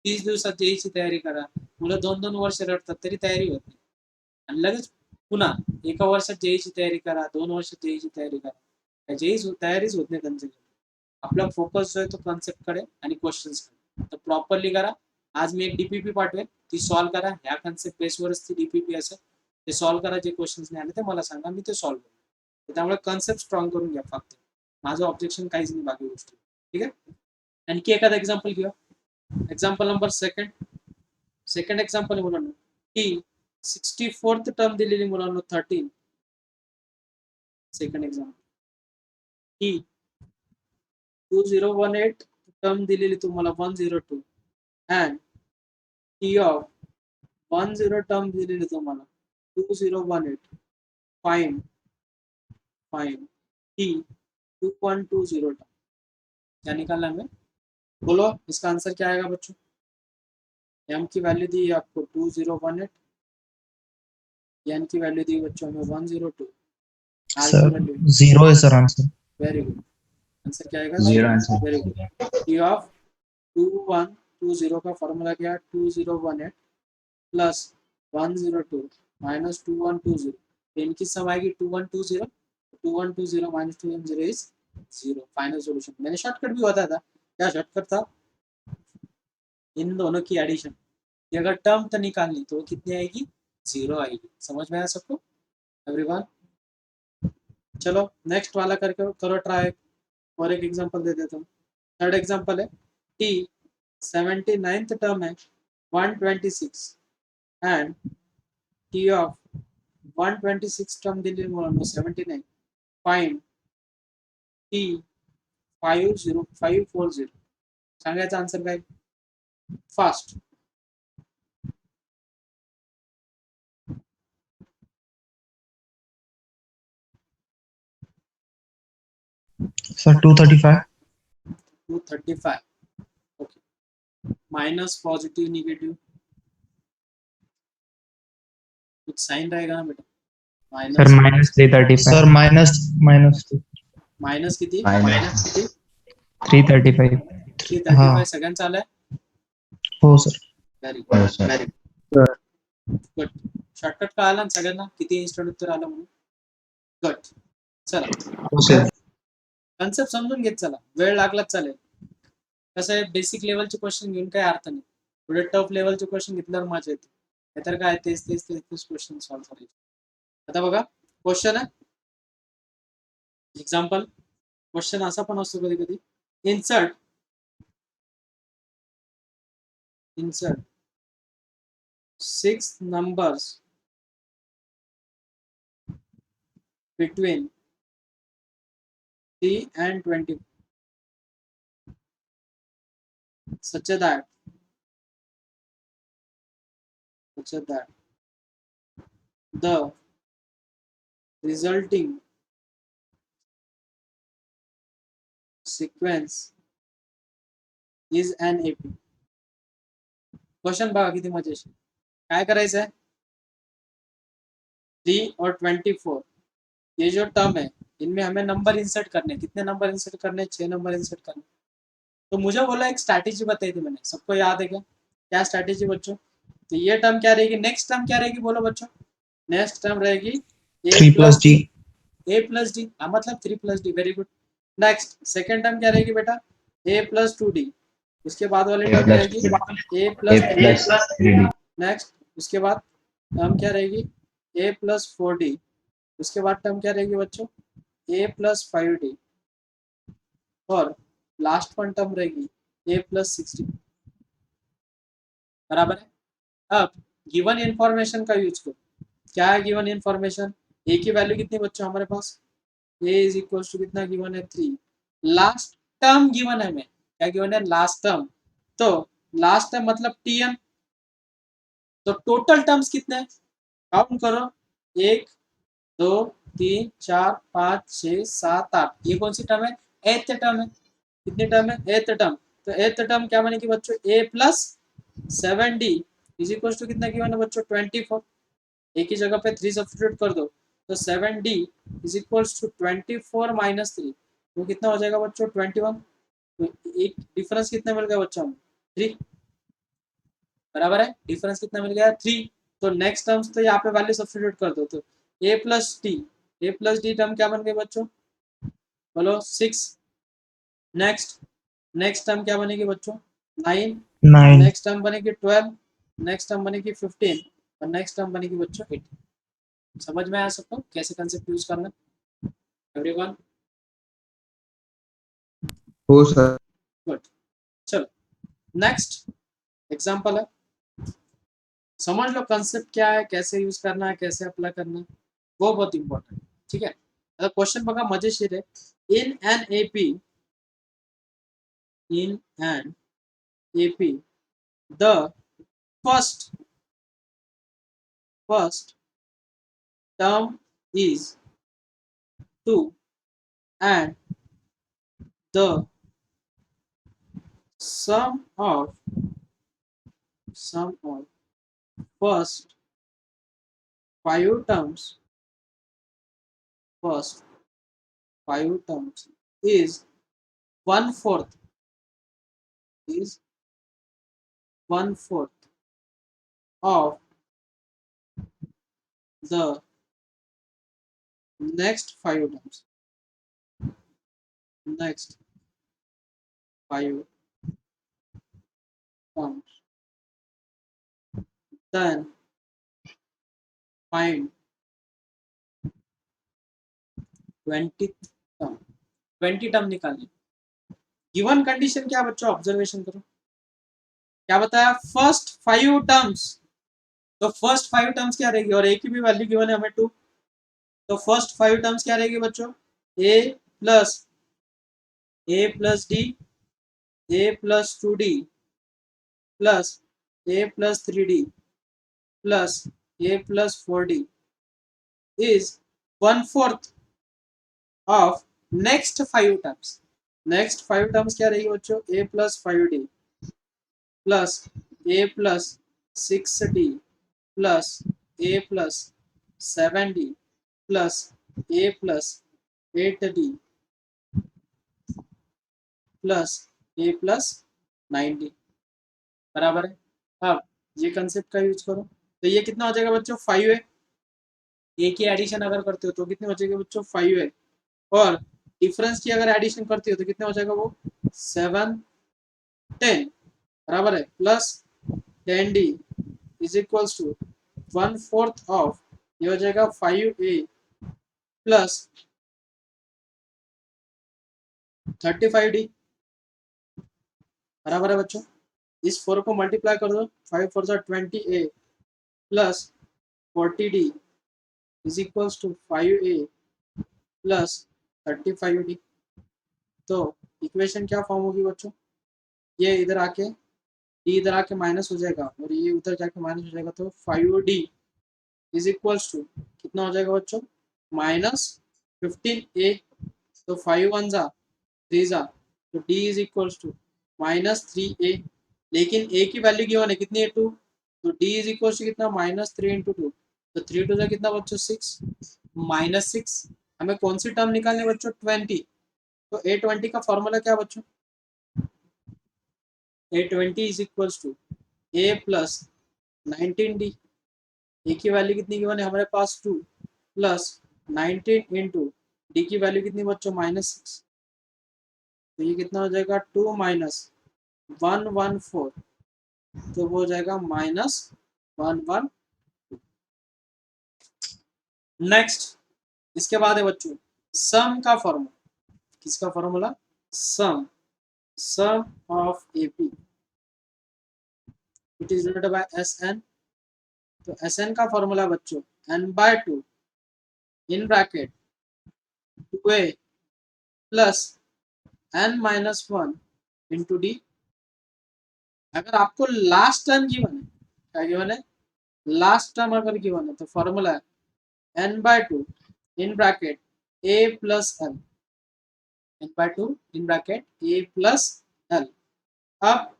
30 दिवसात जेईची तयारी करा. मुलं 2-2 वर्ष रडतात तरी तयारी होत नाही, आणि लगेच पुन्हा एका वर्षात जेईची तयारी करा, 2 वर्षात जेईची तयारी करा. जेई तयारीच होत नाही त्यांची. आपला फोकस जो आहे तो कन्सेप्ट कडे आणि क्वेश्चन्स कडे. तर प्रॉपरली करा. आज मी एक डीपीपी पाठवेल, ती सॉल्व्ह करा. ह्या कन्सेप्ट बेसवरच ती डीपीपी असेल. ते सॉल्व्ह करा. जे क्वेश्चन्स नाही आले ते मला सांगा, मी ते सॉल्व्ह करू. त्यामुळे कन्सेप्ट स्ट्रॉंग करून घ्या फक्त. माझं ऑब्जेक्शन काहीच नाही बाकी गोष्टी. ठीक आहे. आणखी एखादा एक्झाम्पल घेऊया. एक्झाम्पल नंबर सेकंड एक्झाम्पल मुलांना, की 64th टर्म दिलेली मुलांना 13. सेकंड एक्झाम्पल की 2018 टर्म दिलेली तुम्हाला 102 अँड टी ऑफ 10 टर्म दिलेली तुम्हाला 2018. Find T 2.20 term. क्या निकालना हमें? बोलो इसका आंसर क्या आएगा बच्चों? एम की वैल्यू दी आपको 2018, एन की वैल्यू दी बच्चों हमें 102, आर की वैल्यू 0 है sir answer. Very good. Answer क्या आएगा? 0 answer. Very good. T of 2120 का फॉर्मूला क्या? 2018 प्लस 102 माइनस 2120. इनकी सम आएगी 2120. 2120 माइनस 210 इज 0. Final solution. मैंने शॉर्टकट भी बताया था. क्या शॉर्टकट था? इन दोनों की एडिशन. कि अगर टर्म तो निकालनी तो कितनी आएगी? 0 आएगी. समझ में आया सबको एवरीवन? चलो नेक्स्ट वाला करके करो ट्राई. और एक एग्जांपल दे देता हूँ. थर्ड एग्जांपल है टी 79th टर्म है 126 एंड टी ऑफ 126 टर्म दिली मुलांना 79. Find T 540. सांगायचा आन्सर काय? Fast. Sir 235. 235. Okay. Minus positive negative कुछ साइन रहेगा ना बेटा? Sir minus 335. Sir minus minus किती? Minus. किती? 335. 335 सगळ्यांचा आलाय? हो सर. व्हेरी हो, good. sir. Very good. Shortcut कळाला ना सगळ्यांना? किती इन्स्टंट उत्तर आलं म्हणून? गुड. चला हो सर. कन्सेप्ट समजून घेत चला. वेळ लागलाच चालेल. कसं आहे, बेसिक लेवलचे क्वेश्चन घेऊन काही अर्थ नाही. थोडे टफ लेवलचे क्वेश्चन घेतल्यावर मजा येते. नाहीतर काय तेच क्वेश्चन सॉल्व्ह करायचे. आता बघा क्वेश्चन आहे. एक्झाम्पल क्वेश्चन असा पण असतो कधी कधी. Insert 6 numbers between 3 and 20 such that the resulting sequence is an AP. Question बघा किती मजेशीर. काय करायचं आहे, 3 और 24 ये जो टर्म है इनमें हमें नंबर इंसर्ट करने, कितने नंबर इंसर्ट करने, 6 नंबर इंसर्ट करने. तो मुझे बोला एक स्ट्रैटेजी बताई थी मैंने, सबको याद है क्या, क्या स्ट्रैटेजी बच्चों? तो ये टर्म क्या रहेगी, नेक्स्ट टर्म क्या रहेगी बोलो बच्चों? नेक्स्ट टर्म रहेगी 3 plus D. a plus D, मतलब 3 plus D. Very good. Next second term क्या रहेगी बेटा, a प्लस 2d. उसके बाद वाली टर्म रहेगी a प्लस 3d. नेक्स्ट उसके बाद टर्म क्या रहेगी, a प्लस 4d. उसके बाद टर्म क्या रहेगी बच्चों, a प्लस 5d. और लास्ट वन टर्म रहेगी a प्लस 6d. बराबर है. अब गिवन इंफॉर्मेशन का यूज करो. क्या है गिवन इंफॉर्मेशन, a की वैल्यू कितनी बच्चों हमारे पास, a इज इक्वल टू कितना गिवन है, 3. लास्ट टर्म गिवन है, हमें क्या गिवन है, लास्ट टर्म. तो लास्ट टर्म मतलब tn. तो टोटल टर्म्स कितने हैं, काउंट करो, 1 2 3 4 5 6 7 8. ये कौन सी टर्म है, एथ टर्म है. कितनी टर्म है, एथ टर्म. तो एथ टर्म क्या बनेगी बच्चों, a plus 7d is equal to कितना गिवन है बच्चों, 24. एक ही जगह पे 3 सब्स्टिट्यूट कर दो, तो 7d is equals to 24 minus 3. वो कितना हो जाएगा बच्चों, 21. तो एक डिफरेंस कितना मिल गया बच्चों, 3. बराबर है, डिफरेंस कितना मिल गया, 3. तो नेक्स्ट टर्म्स तो यहाँ पे वैल्यू सब्स्टिट्यूट कर दो, तो a प्लस डी टर्म क्या बन गए बच्चों, बोलो 6. नेक्स्ट टर्म क्या बनेगी बच्चों, 9. 9. नेक्स्ट टर्म बनेगी 12. नेक्स्ट टर्म बनेगी 15. और नेक्स्ट टर्म बनेगी बच्चों 18. समझ में आया सबको कैसे कंसेप्ट यूज करना, एवरीवन? हो सर. गुड. चलो नेक्स्ट एग्जांपल है. समझ लो कंसेप्ट क्या है, कैसे यूज करना है, कैसे अप्लाई करना है, वो बहुत इंपॉर्टेंट है. ठीक है. अगर क्वेश्चन बघा मजेशीर है. In an AP the first term is 2 and the sum of first 5 terms is 1/4 of the next 5 terms. Then find 20 term. 20 term निकालनी. गिवन कंडीशन क्या बच्चों, ऑब्जर्वेशन करो. क्या बताया, फर्स्ट 5 टर्म्स. तो फर्स्ट 5 टर्म्स क्या रहेगी, और a की भी वैल्यू गिवन है हमें 2. तो फर्स्ट 5 टर्म्स क्या रहेगी बच्चों, a plus d, a plus 2d plus a plus 3d plus a plus 4d is 1/4 of next 5 terms. Next 5 terms क्या रहेगी बच्चों, a plus 5d plus a plus 6d plus a plus 7d plus a plus 8d plus a plus 9d. बराबर है. अब ये concept का use करो. तो ये कितना हो जाएगा बच्चों, 5 है. a की एडिशन अगर करते हो तो कितने हो जाएगा बच्चों, 5 है. और डिफरेंस की अगर एडिशन करती हो तो कितने हो जाएगा वो, 7 10. बराबर है, plus 10d is equals to 1/4 of, ये हो जाएगा 5a प्लस 35d. बराबर है बच्चों. इस 4 को मल्टीप्लाई कर दो, 5 4 20a plus 40d is equals to 5a plus 35d. तो इक्वेशन क्या फॉर्म होगी बच्चों, ये इधर आके d इधर आके माइनस हो जाएगा और ये उधर जाके माइनस हो जाएगा. तो 5d इज इक्वल्स टू कितना हो जाएगा बच्चों, माइनस 15a. तो 5 1 जा 3 जा तो d is equal to -3a, लेकिन a की वैल्यू गिवन है कितनी है 2, तो d इज इक्वल टू कितना -3 इंटू 2, तो 3 टू कितना बच्चों 6, -6 हमें कौन सी टर्म निकालनी है बच्चों 20, तो a20 का फॉर्मूला क्या बच्चों, a20 is equal to a plus 19d, a की वैल्यू कितनी गिवन है हमारे पास 2 प्लस 19 इंटू डी की वैल्यू कितनी बच्चों -6, तो ये कितना हो जाएगा 2 माइनस 114, तो वो हो जाएगा -112। नेक्स्ट इसके बाद है बच्चों सम का फॉर्मूला, किसका formula, sum of AP, it is divided by S N, तो एस एन का फॉर्मूला बच्चों n/2 in bracket 2a plus n-1 into d. अगर आपको लास्ट टर्म गिवन है, क्या गिवन है, लास्ट टर्म अगर गिवन है तो फॉर्मूला है n/2 in bracket a plus l, n/2 in bracket a plus l। अब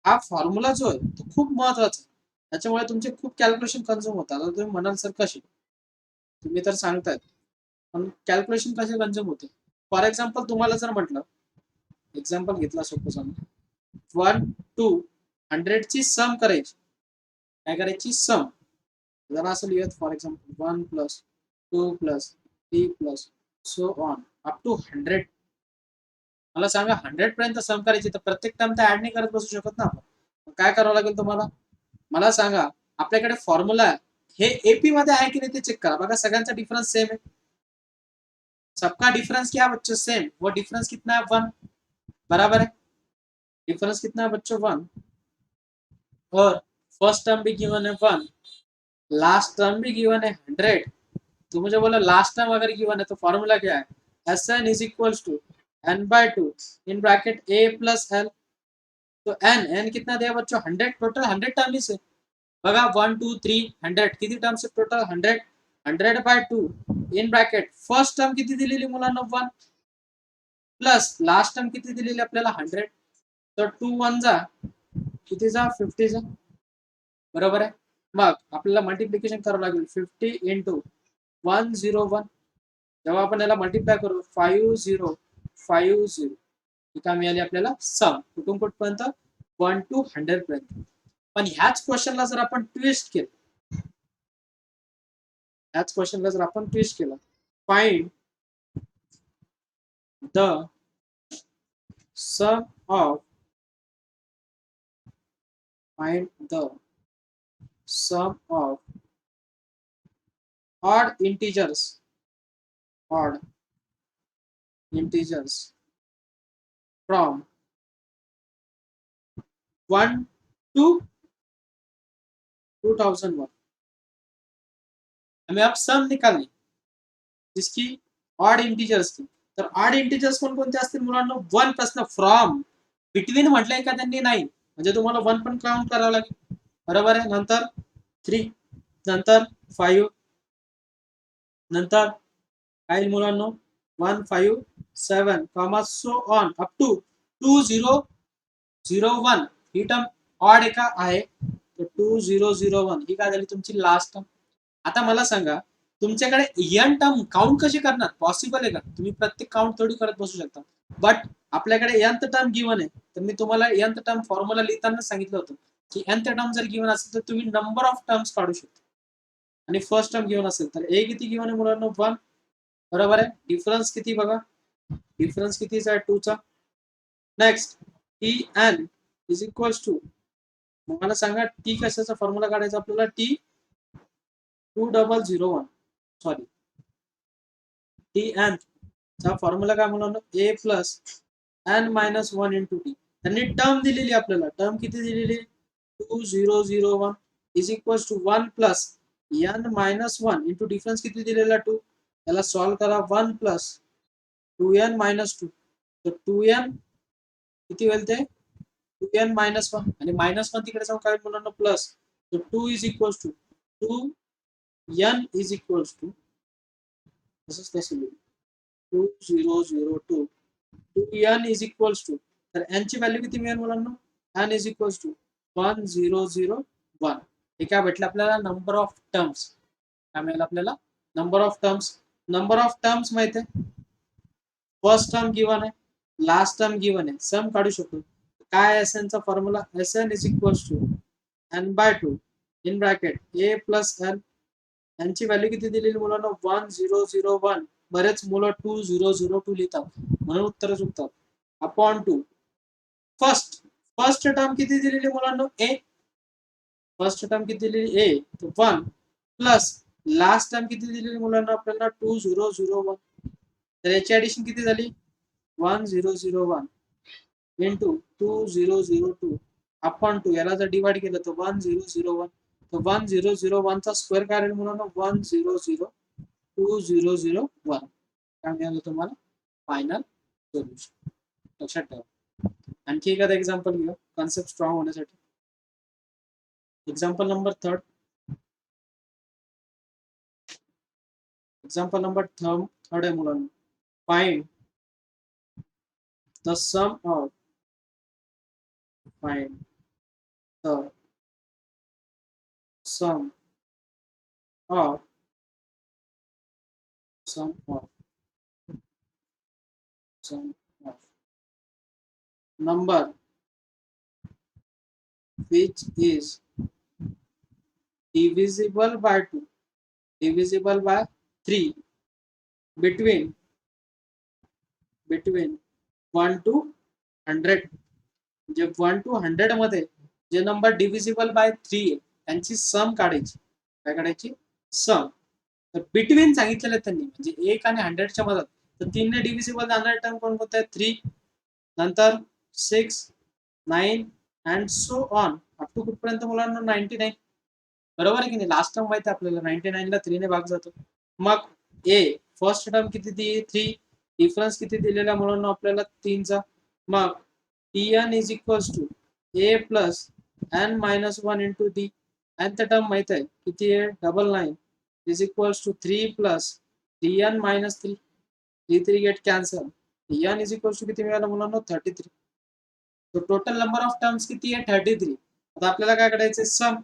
हा फॉर्म्युला जो आहे तो खूप महत्वाचा आहे, त्याच्यामुळे तुमचे खूप कॅल्क्युलेशन कन्झ्युम होतात। आता तुम्ही म्हणाल सर कशी, तुम्ही तर सांगतायत पण कॅल्क्युलेशन कसे कन्झ्युम होते, फॉर एक्झाम्पल तुम्हाला जर म्हटलं, एक्झाम्पल घेतला सपोज आम्ही 1 to 100 ची सम करायची, काय करायची सम, जरा असं लिहूयात for example 1 plus 2 plus 3 plus so on up to 100, मला सांगा 100 पर्यंत सम करायची तर प्रत्येक टर्म तर ऍड नाही करत बसू शकत ना आपण, काय करावं लागेल तुम्हाला, मला सांगा आपल्याकडे फॉर्म्युला हे एपी मध्ये आहे की नाही ते चेक करा, बघा सगळ्यांचा डिफरन्स सेम आहे, सबका डिफरेंस क्या है बच्चों सेम, वो डिफरेंस कितना है 1, बराबर है, डिफरेंस कितना है बच्चों 1, और फर्स्ट टर्म भी गिवन है 1, लास्ट टर्म भी गिवन है 100, तो मुझे बोला लास्ट टर्म अगर गिवन है तो फॉर्मूला क्या है, S N is equal to n/2 in bracket a plus l, तो n कितना दिया बच्चों 100, टोटल 100 टर्म ही से, बघा 1 2 3 100 किती टर्म से total 100, 100/2 in bracket first term किती दिलेली मुलांना 1 प्लस लास्ट टर्म किती दिलेली आपल्याला 100, तर 2 1 जा किती जा 50 जा, बरोबर आहे, मग आपल्याला मल्टिप्लिकेशन करावं लागेल 50 इंटू 101, जेव्हा आपण याला मल्टिप्लाय करू 5050, ही काय मिळाली आपल्याला सम, कुठून कुठपर्यंत 1 to 100 पर्यंत। पण ह्याच क्वेश्चनला जर आपण ट्विस्ट केलं, ह्याच क्वेश्चनला जर आपण ट्विस्ट केलं, find the sum of, find the sum of odd integers from 1 to 2001, हमें अब सम निकालनी जिसकी ऑड इंटीजर्स की, तर ऑड इंटीजर्स कोणकोणते असतील मुलांना, 1 पासून फ्रॉम, बिटवीन म्हटलंय का त्यांनी नाही, म्हणजे तुम्हाला 1 पण काउंट करावं लागेल, बरोबर आहे, नंतर 3, नंतर 5, नंतर काय मुलांना 157 comma so on up to 2001, ही टर्म ऑड आहे का आहे, तर 2001 ही काय झाली तुमची लास्ट टर्म। आता मला सांगा तुमच्याकडे एन टर्म काउंट कशी करणार, पॉसिबल आहे का, तुम्ही प्रत्येक काउंट थोडी करत बसू शकता, बट आपल्याकडे nth टर्म गिवन आहे, तर मी तुम्हाला nth टर्म फॉर्म्युला लिहिताना सांगितलं होतं की nth टर्म जर गिवन असेल तर तुम्ही नंबर ऑफ टर्म्स काढू शकता, आणि फर्स्ट टर्म गिवन असेल तर ए किती गिवन आहे मुलांना 1, बरोबर आहे, डिफरन्स किती बघा, डिफरन्स कितीचा आहे 2 चा। Next t n is equal to, मला सांगा टी कशाचा फॉर्म्युला काढायचा आपल्याला, टी 2001, सॉरी टी एन चा फॉर्म्युला काय मुलांना, a plus n-1 into t, त्यांनी टर्म दिलेली आपल्याला, टर्म किती दिलेली 2001 is equal to 1 plus n-1 into difference किती दिलेला 2, त्याला सॉल्व करा 1 प्लस 2n-2, तर 2n किती होईल ते 2n-1 आणि -1 तिकडे जाऊन काय मुलांना प्लस, तर 2 is equal to 2n is equal to, तसंच तसं 2002 2n इज इक्वल्स टू, तर n ची व्हॅल्यू किती मिळेल मुलांना? n is equals to 1001. हे काय भेटलं आपल्याला? Number of terms. काय मिळेल आपल्याला? Number of terms. Number of terms माहिती आहे, फर्स्ट टर्म गिवन आहे, लास्ट टर्म गिवन आहे, सम काढू शकतो. काय एस चा formula? S N is equals to n by 2 in bracket a plus n. यांची व्हॅल्यू किती दिलेली मुलांना? 1001. बरेच मुलं 2002 लिहितात म्हणून उत्तर चुकतात. अपॉन 2 फर्स्ट टर्म किती दिलेली मुलांना? ए. फर्स्ट टर्म किती दिलेली? ए. तर 1 प्लस लास्ट टर्म किती दिलेली मुलांना आपल्याला? 2001. तर याची ऍडिशन किती झाली? 1001 इंटू 2002 अपॉन 2. याला जर डिवाइड केलं तर 1001. तर 1001 चा स्क्वेअर काय राहील मुलांना? 100201. काय मिळालं तुम्हाला? Final solution. लक्षात ठेवा. आणखी एखादा एक्झाम्पल घेऊ कॉन्सेप्ट स्ट्रॉंग होण्यासाठी. Example number 3. एक्झाम्पल नंबर 3 आहे मुलांना. Find the sum of find the sum of sum of number which is divisible by 2, divisible by 3 between 1 to 100. J 1 to 100 मध्ये जे नंबर डिव्हिजिबल बाय 3 आहे त्यांची सम काढायची. काय काढायची? सम. तर बिटवीन सांगितलेलं आहे त्यांनी, म्हणजे 1 आणि 100च्या मधात. तर 3 ने डिव्हिजिबल जाणारे टर्म कोणते आहेत? 3, नंतर 6, 9 and so on up to कुठपर्यंत मुलांना? 99. बरोबर आहे की नाही? लास्ट टर्म माहिती आहे आपल्याला, 99 ला 3 ने भाग जातो. मग ए फर्स्ट टर्म किती दी? 3. डिफरन्स किती दिलेला मुलांना आपल्याला? 3 चा. मग Tn is equals to a plus n minus 1 into d. nth term माहित आहे किती आहे? 99 is equals to 3 plus Tn minus 3. 3 get cancel. Tn is equals to किती मिळालं मुलांना? 33. तो टोटल नंबर ऑफ टर्म्स किती आहे? 33. आता आपल्याला काय करायचं? सम.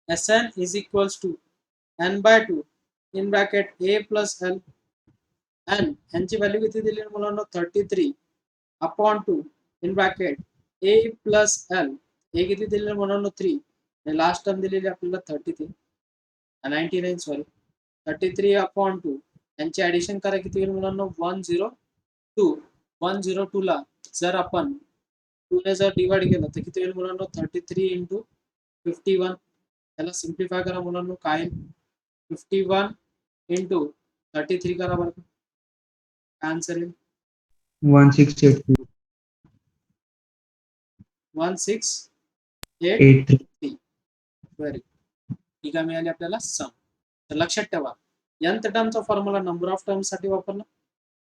Sn is equals to n by 2 in bracket a plus l. n यांची व्हॅल्यू किती दिली मुलांना? 33 upon 2 in bracket a plus l. ए किती दिलेलं मुलांना? 3. आणि लास्ट टर्म दिलेली आपल्याला 33 99 सॉरी 33 अपॉन 2. यांची ऍडिशन करा किती होईल मुलांना? 102. 102 ला जर आपण 2 ने जर डिवाइड केलं तर किती होईल मुलांना? 33 इंटू 51. याला सिम्प्लिफाय करा मुलांना. काय? 51 इंटू 33 करा बरं. आन्सर येईल 1683. 1683. व्हेरी ठीक आहे. मिळाली आपल्याला सम. तर लक्षात ठेवा, nth टर्मचा फॉर्म्युला नंबर ऑफ टर्म्स साठी वापरला.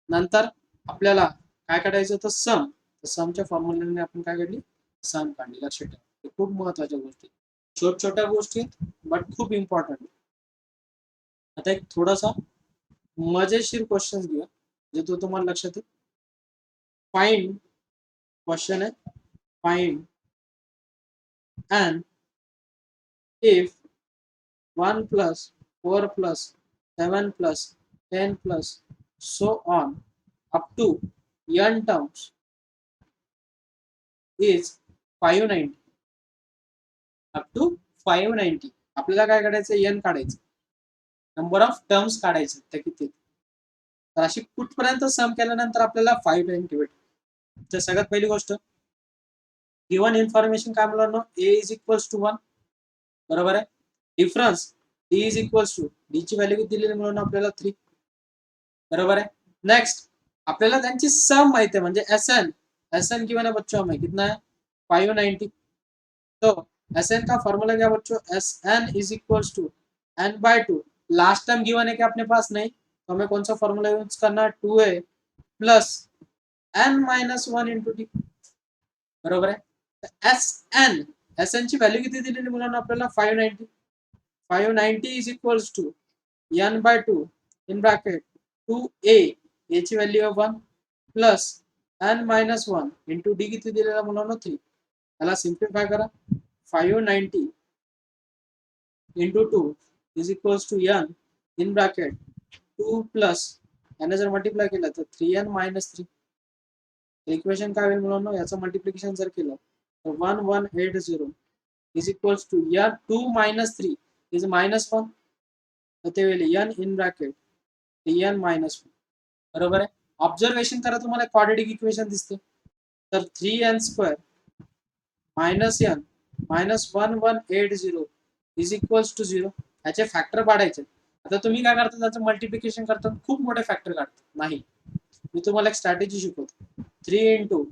नंतर आपल्याला काय काढायचं होतं? सम. तर समच्या फॉर्म्युल्याने आपण काय काढली? सम काढली. लक्षात ठेवा, हे खूप महत्वाच्या गोष्टी, छोट्या गोष्टी आहेत बट खूप इम्पॉर्टंट. आता एक थोडासा मजेशीर क्वेश्चन घेऊया जे तो तुम्हाला लक्षात येईल. फाइंड क्वेश्चन आहे, find and if 1 plus 4 plus 7 plus 10 plus so on up to n terms is 590. up to 590 आपल्याला काय काढायचं? n काढायचं, नंबर ऑफ टर्म्स काढायचं ते किती. तर अशी कुठपर्यंत सम केल्यानंतर आपल्याला 590 भेटेल. तर सगळ्यात पहिली गोष्ट, गिवन इन्फॉर्मेशन काय मुलांना? a is equals to 1. बरोबर आहे. Difference d is equals to, d ची व्हॅल्यू किती दिलेली मुलांना आपल्याला? 3. बरोबर आहे. नेक्स्ट आपल्याला त्यांची सम माहिती आहे, म्हणजे एसएन गिवन है बच्चों हमें कितना है? 590. तो एसएन का फॉर्मूला क्या बच्चों? S N is equals to n by 2. Last time given है कि अपने पास नहीं, तो हमें कौन सा फॉर्मूला यूज करना है? 2a plus n minus 1 into D. बरोबर आहे. एसएन ची व्हॅल्यू किती दिलेली मुलांना आपल्याला? 590. 590 is equals to n by 2 in bracket 2a. a ची व्हॅल्यू आहे 1 plus n minus 1 into d किती दिलेला मुलांना 3. याला सिम्प्लिफाय करा. 590 into 2 is equals to n in bracket 2 plus याने जर मल्टिप्लाय केलं तर 3n मायनस 3. इक्वेशन काय होईल मुलांना, याचं मल्टिप्लिकेशन जर केलं तर 1180 is equals to n 2 minus 3 is minus 1. तर ते होईल n in bracket dn minus 1. बरोबर आहे. ऑब्झर्वेशन करा, तुम्हाला क्वाड्रेटिक इक्वेशन दिसते. तर 3n square minus n minus 1180 is equals to 0. याचे फॅक्टर पाडायचे. आता तुम्ही काय करता, त्याचं मल्टिप्लिकेशन करता खूप मोठे फॅक्टर काढतात. नाही, मी तुम्हाला एक स्ट्रॅटेजी शिकवतो. 3 इंटू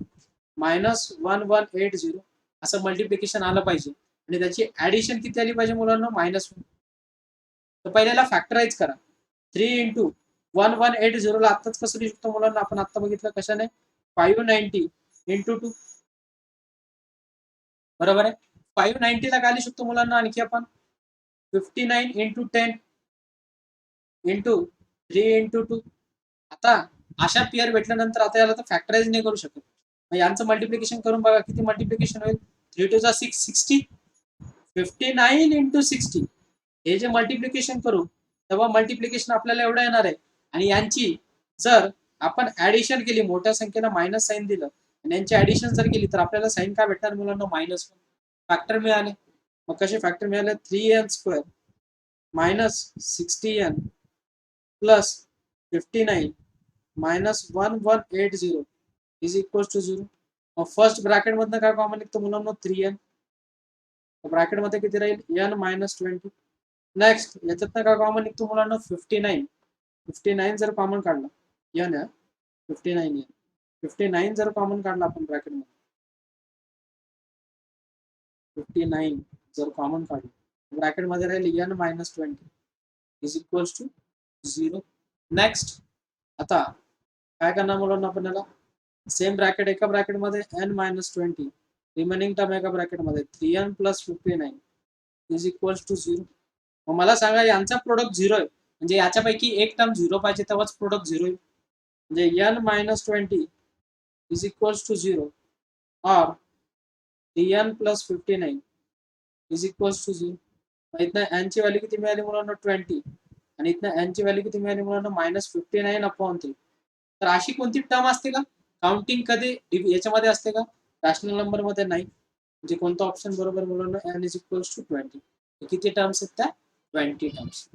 मायनस 1180 असं मल्टिप्लिकेशन आलं पाहिजे आणि त्याची ऍडिशन किती आली पाहिजे मुलांना, -1. तर पहिल्याला फॅक्टराइज करा. 3 इंटू 1180 ला आत्ताच कसं लिहू शकतो मुलांना, आपण आत्ता बघितलं कशाने, 590 इंटू 2. बरोबर आहे. 590 ला काय लिहू शकतो मुलांना आणखी आपण, 59 इंटू 10 इंटू 3 इंटू 2. आता अशा पेअर भेटल्यानंतर आता याला तर फॅक्टराइज नाही करू शकत. मग यांचं मल्टिप्लिकेशन करून बघा किती मल्टिप्लिकेशन होईल. 3 टू 6 60. 59 इंटू 60 हे जे मल्टिप्लिकेशन करू तेव्हा मल्टिप्लिकेशन आपल्याला एवढं येणार आहे. आणि यांची जर आपण ऍडिशन केली, मोठ्या संख्येला मायनस साईन दिलं आणि यांची ऍडिशन जर केली तर आपल्याला साईन काय भेटणार मुलांना, -1. फॅक्टर मिळाले. मग कसे फॅक्टर मिळाले, 3n square minus 60n plus 59 minus 1180 is equal to 0. मग फर्स्ट ब्रॅकेट मधनं काय कॉमन निघतं मुलांना, 3n. ब्रॅकेट मध्ये किती राहील, n मायनस 20. नेक्स्ट याच्यातनं काय कॉमन निघतो मुलांना, 59. 59 जर कॉमन काढला, n आहे 59n. 59 जर कॉमन काढला आपण ब्रॅकेट मध्ये, 59 जर कॉमन काढलं ब्रॅकेट मध्ये राहील n minus 20 is equals to 0. Next आता काय करणार मुलांना, आपण याला सेम ब्रॅकेट, एका ब्रॅकेट मध्ये n मायनस 20, रिमेनिंग टर्म एका ब्रॅकेट मध्ये 3n plus 59 is equals to 0. मग मला सांगा, यांचा प्रोडक्ट 0 आहे म्हणजे याच्यापैकी एक टर्म 0 पाहिजे तेव्हाच प्रोडक्ट 0 येईल. म्हणजे n minus 20 is equals to 0 और dn plus 59 is equals to 0. इथं n ची व्हॅल्यू किती मिळाली मुलांना, 20. आणि इथं n ची व्हॅल्यू किती मिळाली मुलांना, -59/3. तर अशी कोणती टर्म असते का, काउंटिंग कधी याच्यामध्ये असते का, रॅशनल नंबर मध्ये नाही. म्हणजे कोणता ऑप्शन बरोबर मुलांना, n इज इक्वल्स टू 20. किती टर्म्स आहेत त्या, 20 टर्म्स.